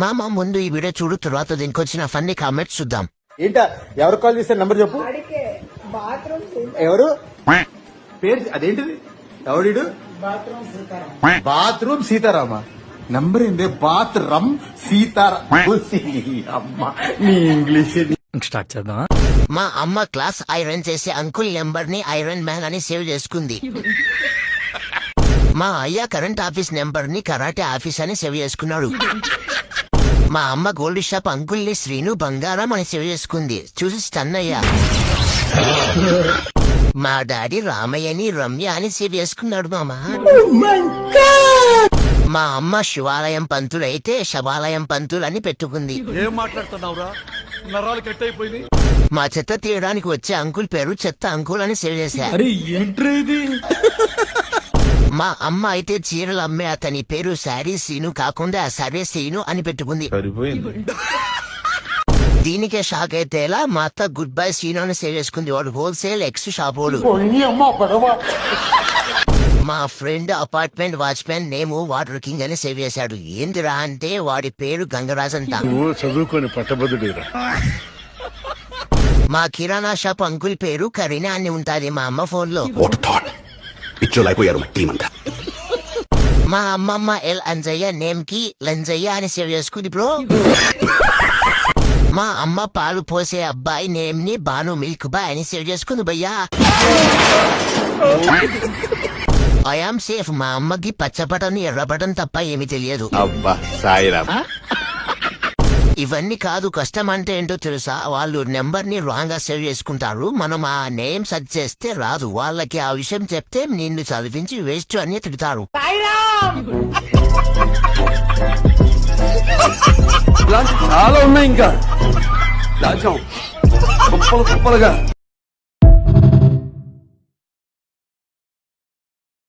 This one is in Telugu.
మామ ముందు ఈ వీడియో చూడు, తర్వాత దీనికి వచ్చిన ఫన్నీ కామెంట్స్ చూద్దాం. ఏంటా ఎవరు కాల్ చేశారు నంబర్ చెప్పు. ఎవరు పేరు అదేంటిది? ఎవడు? బాత్రూమ్ సీతారామా. నంబర్ ఏందే? బాత్రూమ్ సీతారామ. అమ్మా నీ ఇంగ్లీష్ స్టార్ట్ చేద్దాం. మా అమ్మ క్లాస్ ఐరన్ చేసే అంకుల్ నెంబర్ ని ఐరన్ మ్యాన్ అని సేవ్ చేసుకుంది. మా అయ్య కరెంట్ ఆఫీస్ నెంబర్ ని కరాటే ఆఫీస్ అని సేవ్ చేసుకున్నాడు. మా అమ్మ గోల్డ్ షాప్ అంకుల్ ని శ్రీను బంగారం అని సేవ్ చేసుకుంది. చూసి స్టన్ అయ్యా. మా డాడీ రామయ్యని రమ్య అని సేవ్ చేసుకున్నాడు మామ. మా అమ్మ శివాలయం పంతులు అయితే శవాలయం పంతులు అని పెట్టుకుంది. ఏం మాట్లాడుతున్నావురా? నరాలు కట్ అయిపోయింది. మా చెత్త తీయడానికి వచ్చే అంకుల్ పేరు చెత్త అంకుల్ అని సేవ్ చేశా. అరే ఏంట్రా ఇది? మా అమ్మ అయితే చీరలు అమ్మే అతని పేరు శారీ సీను కాకుండా సరే సీను అని పెట్టుకుంది. దీనికే షాక్ అయితే ఎలా, మా అత్త గుడ్ బై సీను అని సేవ్ చేసుకుంది. వాడు హోల్సేల్ ఎక్స్ షాప్ వాడు. మా ఫ్రెండ్ అపార్ట్మెంట్ వాచ్మెన్ నేము వాటర్ కింగ్ అని సేవ్ చేశాడు. ఏందిరా అంటే వాడి పేరు గంగరాజ్ అంట. చదువుకొని పట్టభద్రుడిరా. మా కిరాణా షాప్ అంకుల్ పేరు కరీనా అని ఉంటాది మా అమ్మ ఫోన్ లో. మా అమ్మమ్మ ఎల్ అంజయ్య నేమ్ కి లంజయ్య అని సేవ్ చేసుకుంది బ్రో. మా అమ్మ పాలు పోసే అబ్బాయి నేమ్ ని బాను మిల్క్ బాయ్ అని సేవ్ చేసుకుంది భయ్యా. I am safe. మా అమ్మకి పచ్చ బటన్ ఎర్ర బటన్ తప్ప ఏమీ తెలియదు. అబ్బా సాయిరామ్. ఇవన్నీ కాదు, కష్టం అంటే ఏంటో తెలుసా? వాళ్ళు నెంబర్ ని రాంగ్ గా సేవ్ చేసుకుంటారు. మనం ఆ నేమ్ సెర్చ్ చేస్తే రాదు. వాళ్ళకి ఆ విషయం చెప్తే నిన్ను చదివించి వేస్ట్ అని తిడతారు. చాలా ఉన్నాయి ఇంకా దాచాం కుప్పలుగా.